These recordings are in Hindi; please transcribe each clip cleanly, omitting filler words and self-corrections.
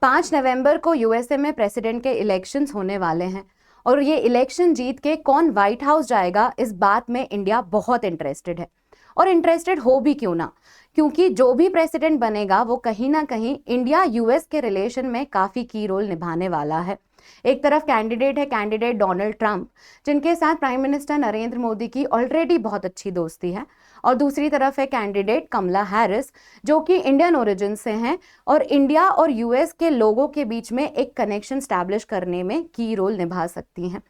5 नवंबर को यूएसए में प्रेसिडेंट के इलेक्शंस होने वाले हैं और ये इलेक्शन जीत के कौन व्हाइट हाउस जाएगा, इस बात में इंडिया बहुत इंटरेस्टेड है। और इंटरेस्टेड हो भी क्यों ना, क्योंकि जो भी प्रेसिडेंट बनेगा वो कहीं ना कहीं इंडिया यूएस के रिलेशन में काफी की रोल निभाने वाला है। एक तरफ कैंडिडेट डोनाल्ड ट्रंप, जिनके साथ प्राइम मिनिस्टर नरेंद्र मोदी की ऑलरेडी बहुत अच्छी दोस्ती है, और दूसरी तरफ है कैंडिडेट कमला हैरिस, जो कि इंडियन ओरिजिन से हैं और इंडिया और यूएस के लोगों के बीच में एक कनेक्शन स्टैब्लिश करने में की रोल निभा सकती हैं।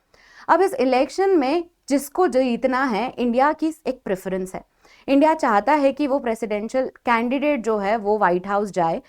अब इस इलेक्शन में जिसको जीतना है, इंडिया की एक प्रेफरेंस है। इंडिया चाहता है कि वो प्रेसिडेंशियल कैंडिडेट जो है वो व्हाइट हाउस जाए,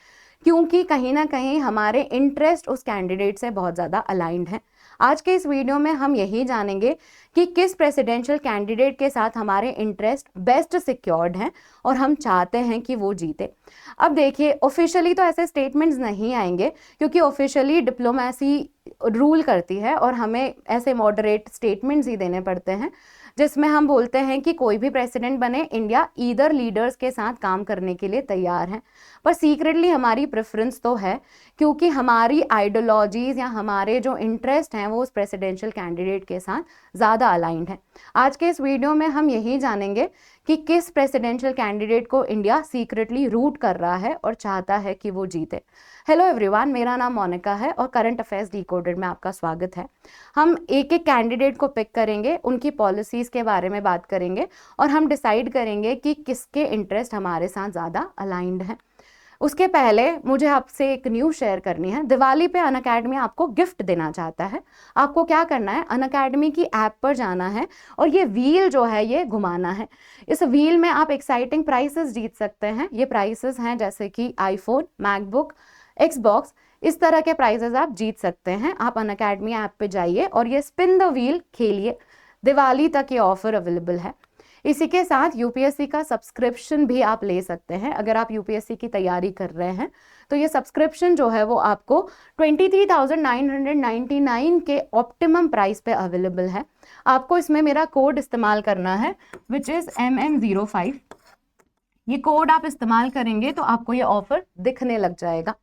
क्योंकि कहीं ना कहीं हमारे इंटरेस्ट उस कैंडिडेट से बहुत ज़्यादा अलाइंड हैं। आज के इस वीडियो में हम यही जानेंगे कि किस प्रेसिडेंशियल कैंडिडेट के साथ हमारे इंटरेस्ट बेस्ट सिक्योर्ड हैं और हम चाहते हैं कि वो जीते। अब देखिए, ऑफिशियली तो ऐसे स्टेटमेंट्स नहीं आएंगे, क्योंकि ऑफिशियली डिप्लोमेसी रूल करती है और हमें ऐसे मॉडरेट स्टेटमेंट्स ही देने पड़ते हैं, जिसमें हम बोलते हैं कि कोई भी प्रेसिडेंट बने, इंडिया ईदर लीडर्स के साथ काम करने के लिए तैयार है। पर सीक्रेटली हमारी प्रेफरेंस तो है, क्योंकि हमारी आइडियोलॉजीज या हमारे जो इंटरेस्ट हैं वो उस प्रेसिडेंशियल कैंडिडेट के साथ ज़्यादा अलाइंड है। आज के इस वीडियो में हम यही जानेंगे कि किस प्रेसिडेंशियल कैंडिडेट को इंडिया सीक्रेटली रूट कर रहा है और चाहता है कि वो जीते। हेलो एवरीवन, मेरा नाम मोनिका है और करंट अफेयर्स डिकोडेड में आपका स्वागत है। हम एक एक कैंडिडेट को पिक करेंगे, उनकी पॉलिसीज के बारे में बात करेंगे और हम डिसाइड करेंगे कि किसके इंटरेस्ट हमारे साथ ज़्यादा अलाइंड हैं। उसके पहले मुझे आपसे एक न्यूज़ शेयर करनी है। दिवाली पे अनअकैडमी आपको गिफ्ट देना चाहता है। आपको क्या करना है, अनअकैडमी की ऐप पर जाना है और ये व्हील जो है ये घुमाना है। इस व्हील में आप एक्साइटिंग प्राइसेस जीत सकते हैं। ये प्राइसेस हैं जैसे कि आईफोन, मैकबुक, एक्सबॉक्स, इस तरह के प्राइजेस आप जीत सकते हैं। आप अनअकैडमी ऐप पे जाइए और ये स्पिन द व्हील खेलिए। दिवाली तक ये ऑफर अवेलेबल है। इसी के साथ यूपीएससी का सब्सक्रिप्शन भी आप ले सकते हैं। अगर आप यूपीएससी की तैयारी कर रहे हैं तो ये सब्सक्रिप्शन जो है वो आपको 23,999 के ऑप्टिमम प्राइस पे अवेलेबल है। आपको इसमें मेरा कोड इस्तेमाल करना है, विच इज़ MM05। ये कोड आप इस्तेमाल करेंगे तो आपको ये ऑफर दिखने लग जाएगा।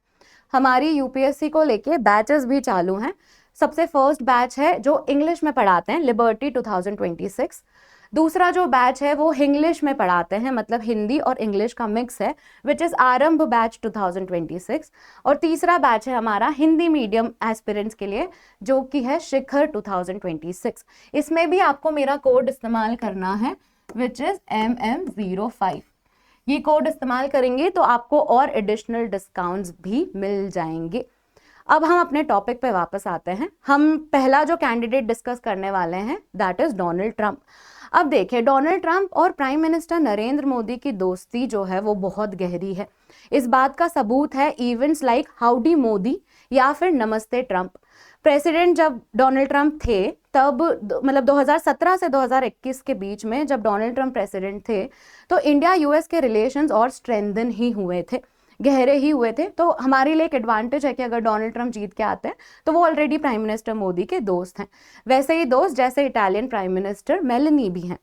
हमारी यूपीएससी को लेके बैचेस भी चालू हैं। सबसे फर्स्ट बैच है जो इंग्लिश में पढ़ाते हैं, लिबर्टी 2026। दूसरा जो बैच है वो इंग्लिश में पढ़ाते हैं, मतलब हिंदी और इंग्लिश का मिक्स है, विच इज़ आरंभ बैच 2026। और तीसरा बैच है हमारा हिंदी मीडियम एस्पिरेंट्स के लिए, जो कि है शिखर 2026। इसमें भी आपको मेरा कोड इस्तेमाल करना है, विच इज़ MM05। ये कोड इस्तेमाल करेंगे तो आपको और एडिशनल डिस्काउंट्स भी मिल जाएंगे। अब हम अपने टॉपिक पे वापस आते हैं। हम पहला जो कैंडिडेट डिस्कस करने वाले हैं दैट इज डोनाल्ड ट्रंप। अब देखिए, डोनाल्ड ट्रंप और प्राइम मिनिस्टर नरेंद्र मोदी की दोस्ती जो है वो बहुत गहरी है। इस बात का सबूत है इवेंट्स लाइक हाउडी मोदी या फिर नमस्ते ट्रंप। प्रेसिडेंट जब डोनाल्ड ट्रंप थे तब मतलब 2017 से 2021 के बीच में जब डोनाल्ड ट्रंप प्रेसिडेंट थे तो इंडिया यूएस के रिलेशंस और स्ट्रेंथन ही हुए थे, गहरे ही हुए थे। तो हमारे लिए एक एडवांटेज है कि अगर डोनाल्ड ट्रंप जीत के आते हैं तो वो ऑलरेडी प्राइम मिनिस्टर मोदी के दोस्त हैं, वैसे ही दोस्त जैसे इटालियन प्राइम मिनिस्टर मेलेनी भी हैं।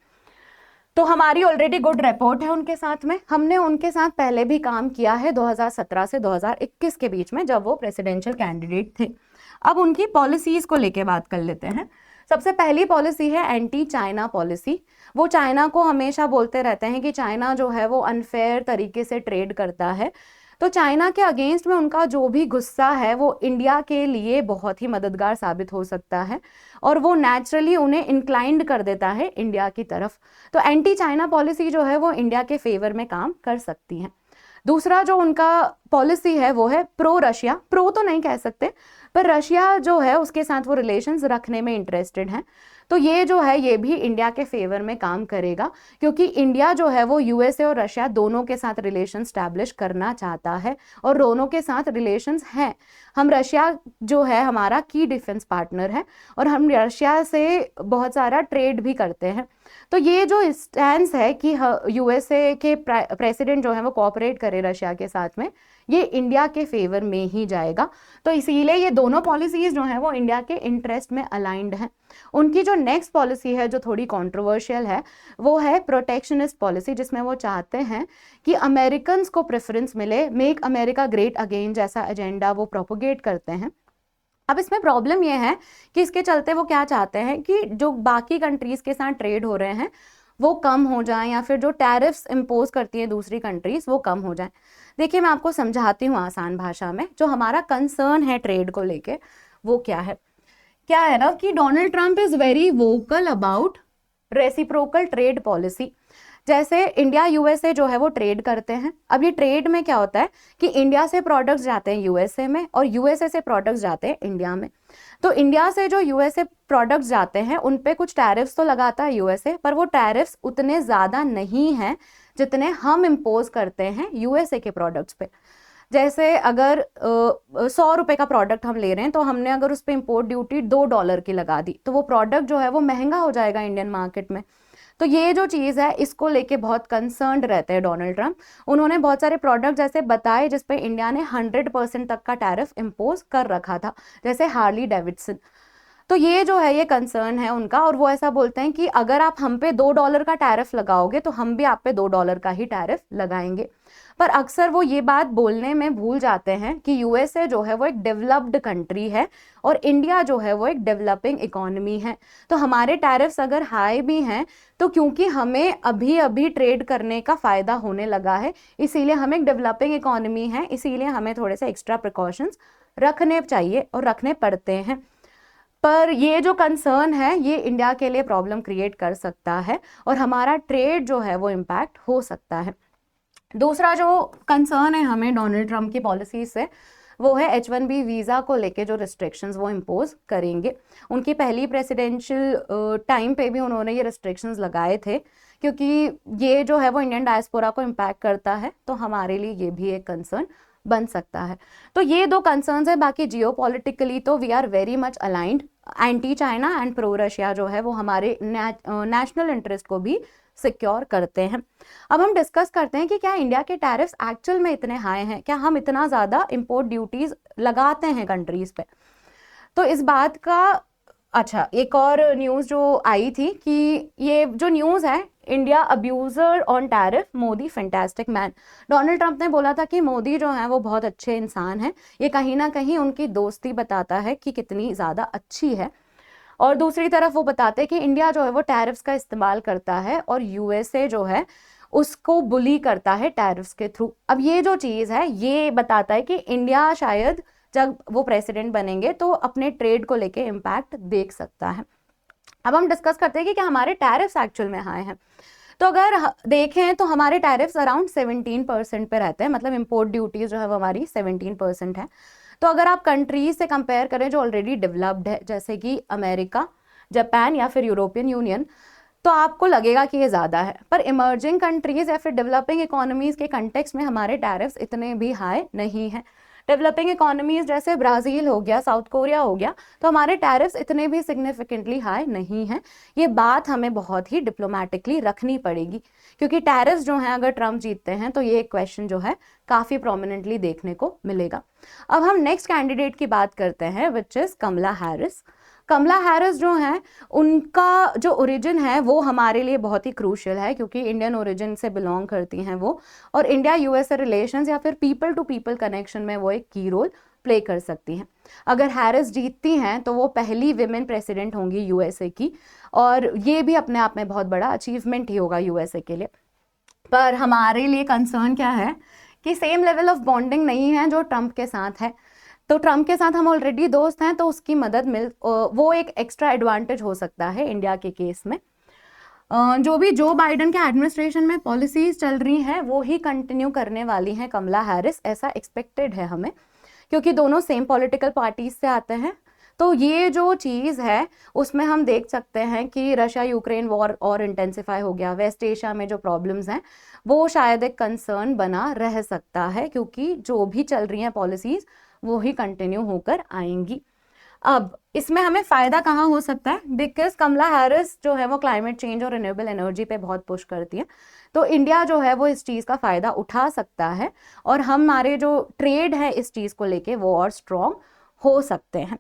तो हमारी ऑलरेडी गुड रिपोर्ट है उनके साथ में। हमने उनके साथ पहले भी काम किया है 2017 से 2021 के बीच में, जब वो प्रेसिडेंशियल कैंडिडेट थे। अब उनकी पॉलिसीज को लेके बात कर लेते हैं। सबसे पहली पॉलिसी है एंटी चाइना पॉलिसी। वो चाइना को हमेशा बोलते रहते हैं कि चाइना जो है वो अनफेयर तरीके से ट्रेड करता है। तो चाइना के अगेंस्ट में उनका जो भी गुस्सा है वो इंडिया के लिए बहुत ही मददगार साबित हो सकता है और वो नेचुरली उन्हें इंक्लाइंड कर देता है इंडिया की तरफ। तो एंटी चाइना पॉलिसी जो है वो इंडिया के फेवर में काम कर सकती है। दूसरा जो उनका पॉलिसी है वो है प्रो रशिया। प्रो तो नहीं कह सकते, पर रशिया जो है उसके साथ वो रिलेशंस रखने में इंटरेस्टेड हैं। तो ये जो है ये भी इंडिया के फेवर में काम करेगा, क्योंकि इंडिया जो है वो यूएसए और रशिया दोनों के साथ रिलेशन स्टैब्लिश करना चाहता है और दोनों के साथ रिलेशंस हैं। हम रशिया जो है हमारा की डिफेंस पार्टनर है और हम रशिया से बहुत सारा ट्रेड भी करते हैं। तो ये जो स्टैंस है कि यूएसए के प्रेसिडेंट जो है वो कोऑपरेट करे रशिया के साथ में, ये इंडिया के फेवर में ही जाएगा। तो इसीलिए ये दोनों पॉलिसीज जो हैं वो इंडिया के इंटरेस्ट में अलाइंड हैं। उनकी जो नेक्स्ट पॉलिसी है जो थोड़ी कंट्रोवर्शियल है वो है प्रोटेक्शनिस्ट पॉलिसी, जिसमें वो चाहते हैं कि अमेरिकन्स को प्रेफरेंस मिले, मेक अमेरिका ग्रेट अगेन जैसा एजेंडा वो प्रोपोगेट करते हैं। अब इसमें प्रॉब्लम ये है कि इसके चलते वो क्या चाहते हैं कि जो बाकी कंट्रीज के साथ ट्रेड हो रहे हैं वो कम हो जाए, या फिर जो टैरिफ्स इम्पोज करती हैं दूसरी कंट्रीज वो कम हो जाए। देखिए मैं आपको समझाती हूँ आसान भाषा में, जो हमारा कंसर्न है ट्रेड को लेके वो क्या है ना कि Donald Trump is very vocal about reciprocal trade policy. जैसे इंडिया यूएसए जो है वो ट्रेड करते हैं। अब ये ट्रेड में क्या होता है कि इंडिया से प्रोडक्ट्स जाते हैं यूएसए में और यूएसए से प्रोडक्ट्स जाते हैं इंडिया में। तो इंडिया से जो यूएसए प्रोडक्ट्स जाते हैं उन पे कुछ टैरिफ्स तो लगाता है यूएसए, पर वो टैरिफ्स उतने ज़्यादा नहीं हैं जितने हम इम्पोज करते हैं यूएसए के प्रोडक्ट्स पे। जैसे अगर 100 रुपए का प्रोडक्ट हम ले रहे हैं तो हमने अगर उस पर इम्पोर्ट ड्यूटी $2 की लगा दी तो वो प्रोडक्ट जो है वो महंगा हो जाएगा इंडियन मार्केट में। तो ये जो चीज़ है इसको लेके बहुत कंसर्न्ड रहते हैं डोनाल्ड ट्रंप। उन्होंने बहुत सारे प्रोडक्ट जैसे बताए जिसपे इंडिया ने 100% तक का टैरिफ इम्पोज कर रखा था, जैसे हार्ली डेविडसन। तो ये जो है ये कंसर्न है उनका, और वो ऐसा बोलते हैं कि अगर आप हम पे $2 का टैरिफ लगाओगे तो हम भी आप पे $2 का ही टैरिफ लगाएंगे। पर अक्सर वो ये बात बोलने में भूल जाते हैं कि यूएसए जो है वो एक डेवलप्ड कंट्री है और इंडिया जो है वो एक डेवलपिंग इकोनॉमी है। तो हमारे टैरिफ्स अगर हाई भी हैं तो क्योंकि हमें अभी अभी ट्रेड करने का फ़ायदा होने लगा है, इसीलिए हम एक डेवलपिंग इकोनॉमी है, इसीलिए हमें थोड़े से एक्स्ट्रा प्रिकॉशंस रखने चाहिए और रखने पड़ते हैं। पर ये जो कंसर्न है ये इंडिया के लिए प्रॉब्लम क्रिएट कर सकता है और हमारा ट्रेड जो है वो इम्पैक्ट हो सकता है। दूसरा जो कंसर्न है हमें डोनाल्ड ट्रंप की पॉलिसी से वो है H1B वीज़ा को लेके जो रिस्ट्रिक्शंस वो इम्पोज करेंगे। उनकी पहली प्रेसिडेंशियल टाइम पे भी उन्होंने ये रिस्ट्रिक्शंस लगाए थे, क्योंकि ये जो है वो इंडियन डायस्पोरा को इम्पैक्ट करता है, तो हमारे लिए ये भी एक कंसर्न बन सकता है। तो ये दो कंसर्न्स है। बाकी जियोपॉलिटिकली तो we are very much aligned. Anti China and pro Russia जो है वो हमारे नेशनल इंटरेस्ट को भी सिक्योर करते हैं। अब हम डिस्कस करते हैं कि क्या इंडिया के टैरिफ्स एक्चुअल में इतने हाई हैं, क्या हम इतना ज़्यादा इंपोर्ट ड्यूटीज लगाते हैं कंट्रीज पे। तो इस बात का अच्छा एक और न्यूज़ जो आई थी कि ये जो न्यूज़ है India abuser on tariff Modi fantastic man. Donald Trump ने बोला था कि मोदी जो है वो बहुत अच्छे इंसान हैं। ये कहीं ना कहीं उनकी दोस्ती बताता है कि कितनी ज़्यादा अच्छी है। और दूसरी तरफ वो बताते हैं कि इंडिया जो है वो टैरिफ्स का इस्तेमाल करता है और यूएसए जो है उसको बुली करता है टैरिफ्स के थ्रू। अब ये जो चीज़ है ये बताता है कि इंडिया शायद जब वो प्रेसिडेंट बनेंगे तो अपने ट्रेड को लेके इम्पैक्ट देख सकता है। अब हम डिस्कस करते हैं कि क्या हमारे टैरिफ्स एक्चुअल में हाई हैं। तो अगर देखें तो हमारे टैरिफ्स अराउंड 17% पे रहते हैं, मतलब इंपोर्ट ड्यूटीज जो है वो हमारी 17% है। तो अगर आप कंट्रीज से कंपेयर करें जो ऑलरेडी डेवलप्ड है जैसे कि अमेरिका, जापान या फिर यूरोपियन यूनियन, तो आपको लगेगा कि ये ज़्यादा है। पर इमर्जिंग कंट्रीज या फिर डेवलपिंग इकोनॉमीज के कंटेक्स्ट में हमारे टैरिफ्स इतने भी हाई नहीं हैं। डेवलपिंग इकोनॉमीज जैसे ब्राज़ील हो गया, साउथ कोरिया हो गया, तो हमारे टैरिफ्स इतने भी सिग्निफिकेंटली हाई नहीं हैं। ये बात हमें बहुत ही डिप्लोमेटिकली रखनी पड़ेगी, क्योंकि टैरिफ्स जो हैं अगर ट्रंप जीतते हैं तो ये क्वेश्चन जो है काफ़ी प्रोमिनेंटली देखने को मिलेगा। अब हम नेक्स्ट कैंडिडेट की बात करते हैं which is Kamala Harris. Kamala Harris जो हैं उनका जो ओरिजिन है वो हमारे लिए बहुत ही क्रूशियल है, क्योंकि इंडियन ओरिजिन से बिलोंग करती हैं वो, और इंडिया यूएसए रिलेशंस या फिर पीपल टू पीपल कनेक्शन में वो एक की रोल प्ले कर सकती हैं। अगर हैरिस जीतती हैं तो वो पहली विमेन प्रेसिडेंट होंगी यूएसए की, और ये भी अपने आप में बहुत बड़ा अचीवमेंट ही होगा यूएसए के लिए। पर हमारे लिए कंसर्न क्या है कि सेम लेवल ऑफ बॉन्डिंग नहीं है जो ट्रंप के साथ है। तो ट्रंप के साथ हम ऑलरेडी दोस्त हैं, तो उसकी मदद वो एक एक्स्ट्रा एडवांटेज हो सकता है इंडिया के केस में। जो भी जो बाइडन के एडमिनिस्ट्रेशन में पॉलिसीज चल रही हैं वो ही कंटिन्यू करने वाली हैं कमला हैरिस, ऐसा एक्सपेक्टेड है हमें, क्योंकि दोनों सेम पॉलिटिकल पार्टीज से आते हैं। तो ये जो चीज़ है उसमें हम देख सकते हैं कि रशिया यूक्रेन वॉर और इंटेंसिफाई हो गया, वेस्ट एशिया में जो प्रॉब्लम्स हैं वो शायद एक कंसर्न बना रह सकता है, क्योंकि जो भी चल रही हैं पॉलिसीज़ वो ही कंटिन्यू होकर आएंगी। अब इसमें हमें फायदा कहाँ हो सकता है, बिकॉज कमला हैरिस जो है वो क्लाइमेट चेंज और रिन्यूएबल एनर्जी पे बहुत पुश करती है, तो इंडिया जो है वो इस चीज़ का फायदा उठा सकता है और हमारे जो ट्रेड है इस चीज़ को लेके वो और स्ट्रॉन्ग हो सकते हैं।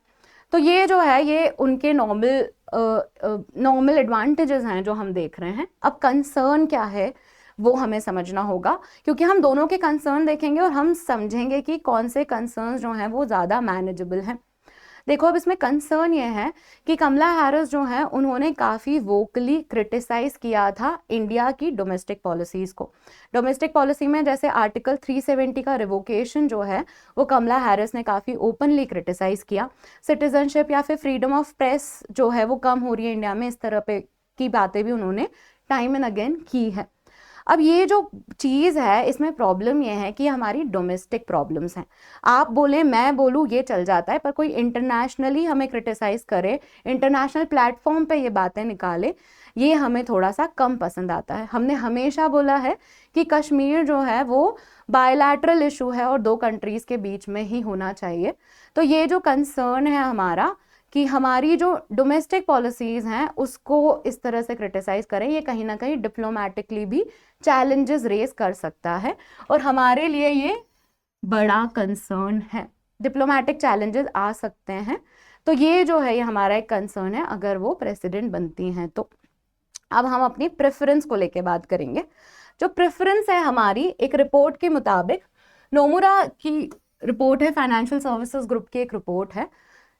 तो ये जो है ये उनके नॉर्मल एडवांटेजेस हैं जो हम देख रहे हैं। अब कंसर्न क्या है वो हमें समझना होगा, क्योंकि हम दोनों के कंसर्न देखेंगे और हम समझेंगे कि कौन से कंसर्न जो हैं वो ज़्यादा मैनेजेबल हैं। देखो अब इसमें कंसर्न ये है कि कमला हैरिस जो है उन्होंने काफ़ी वोकली क्रिटिसाइज किया था इंडिया की डोमेस्टिक पॉलिसीज़ को। डोमेस्टिक पॉलिसी में जैसे आर्टिकल 370 का रिवोकेशन जो है वो कमला हैरिस ने काफ़ी ओपनली क्रिटिसाइज किया। सिटीजनशिप या फिर फ्रीडम ऑफ प्रेस जो है वो कम हो रही है इंडिया में, इस तरह पे की बातें भी उन्होंने टाइम एंड अगेन की है। अब ये जो चीज़ है इसमें प्रॉब्लम ये है कि हमारी डोमेस्टिक प्रॉब्लम्स हैं। आप बोले मैं बोलूँ ये चल जाता है, पर कोई इंटरनेशनली हमें क्रिटिसाइज करे, इंटरनेशनल प्लेटफॉर्म पे ये बातें निकाले, ये हमें थोड़ा सा कम पसंद आता है। हमने हमेशा बोला है कि कश्मीर जो है वो बायलैटरल इशू है और दो कंट्रीज़ के बीच में ही होना चाहिए। तो ये जो कंसर्न है हमारा कि हमारी जो डोमेस्टिक पॉलिसीज़ हैं उसको इस तरह से क्रिटिसाइज करें, ये कहीं ना कहीं डिप्लोमेटिकली भी चैलेंजेस रेज कर सकता है और हमारे लिए ये बड़ा कंसर्न है। डिप्लोमेटिक चैलेंजेस आ सकते हैं, तो ये जो है ये हमारा एक कंसर्न है अगर वो प्रेसिडेंट बनती हैं तो। अब हम अपनी प्रेफरेंस को लेके बात करेंगे। जो प्रेफरेंस है हमारी, एक रिपोर्ट के मुताबिक, नोमुरा की रिपोर्ट है, फाइनेंशियल सर्विसेज ग्रुप की एक रिपोर्ट है,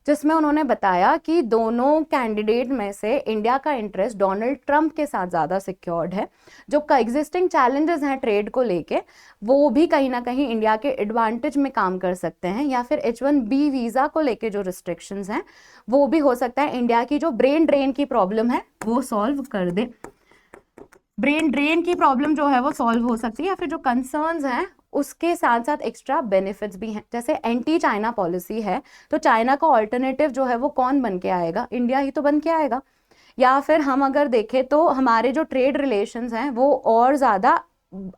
जिसमें उन्होंने बताया कि दोनों कैंडिडेट में से इंडिया का इंटरेस्ट डोनाल्ड ट्रंप के साथ ज़्यादा सिक्योर्ड है। जो एग्जिस्टिंग चैलेंजेस हैं ट्रेड को लेके वो भी कहीं ना कहीं इंडिया के एडवांटेज में काम कर सकते हैं, या फिर H1B वीज़ा को लेके जो रिस्ट्रिक्शंस हैं वो भी हो सकता है इंडिया की जो ब्रेन ड्रेन की प्रॉब्लम है वो सॉल्व कर दे। ब्रेन ड्रेन की प्रॉब्लम जो है वो सॉल्व हो सकती है, या फिर जो कंसर्न्स हैं उसके साथ साथ एक्स्ट्रा बेनिफिट्स भी हैं। जैसे एंटी चाइना पॉलिसी है, तो चाइना का ऑल्टरनेटिव जो है वो कौन बन के आएगा, इंडिया ही तो बन के आएगा। या फिर हम अगर देखें तो हमारे जो ट्रेड रिलेशंस हैं वो और ज़्यादा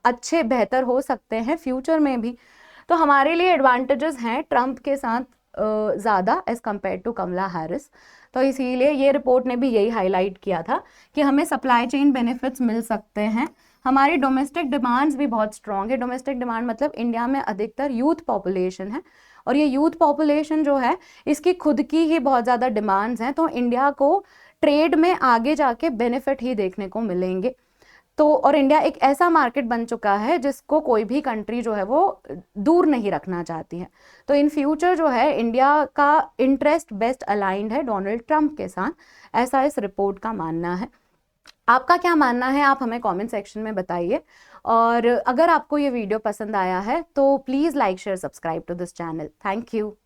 अच्छे बेहतर हो सकते हैं फ्यूचर में भी। तो हमारे लिए एडवांटेजेस हैं ट्रंप के साथ ज़्यादा as compare to Kamala Harris. तो इसीलिए ये रिपोर्ट ने भी यही हाईलाइट किया था कि हमें सप्लाई चेन बेनिफिट्स मिल सकते हैं। हमारी डोमेस्टिक डिमांड्स भी बहुत स्ट्रॉन्ग है। डोमेस्टिक डिमांड मतलब इंडिया में अधिकतर यूथ पॉपुलेशन है और ये यूथ पॉपुलेशन जो है इसकी खुद की ही बहुत ज़्यादा डिमांड्स हैं, तो इंडिया को ट्रेड में आगे जाके बेनिफिट ही देखने को मिलेंगे। तो और इंडिया एक ऐसा मार्केट बन चुका है जिसको कोई भी कंट्री जो है वो दूर नहीं रखना चाहती है। तो इन फ्यूचर जो है इंडिया का इंटरेस्ट बेस्ट अलाइंड है डोनाल्ड ट्रंप के साथ, ऐसा इस रिपोर्ट का मानना है। आपका क्या मानना है आप हमें कमेंट सेक्शन में बताइए, और अगर आपको ये वीडियो पसंद आया है तो please like share subscribe to this channel. Thank you.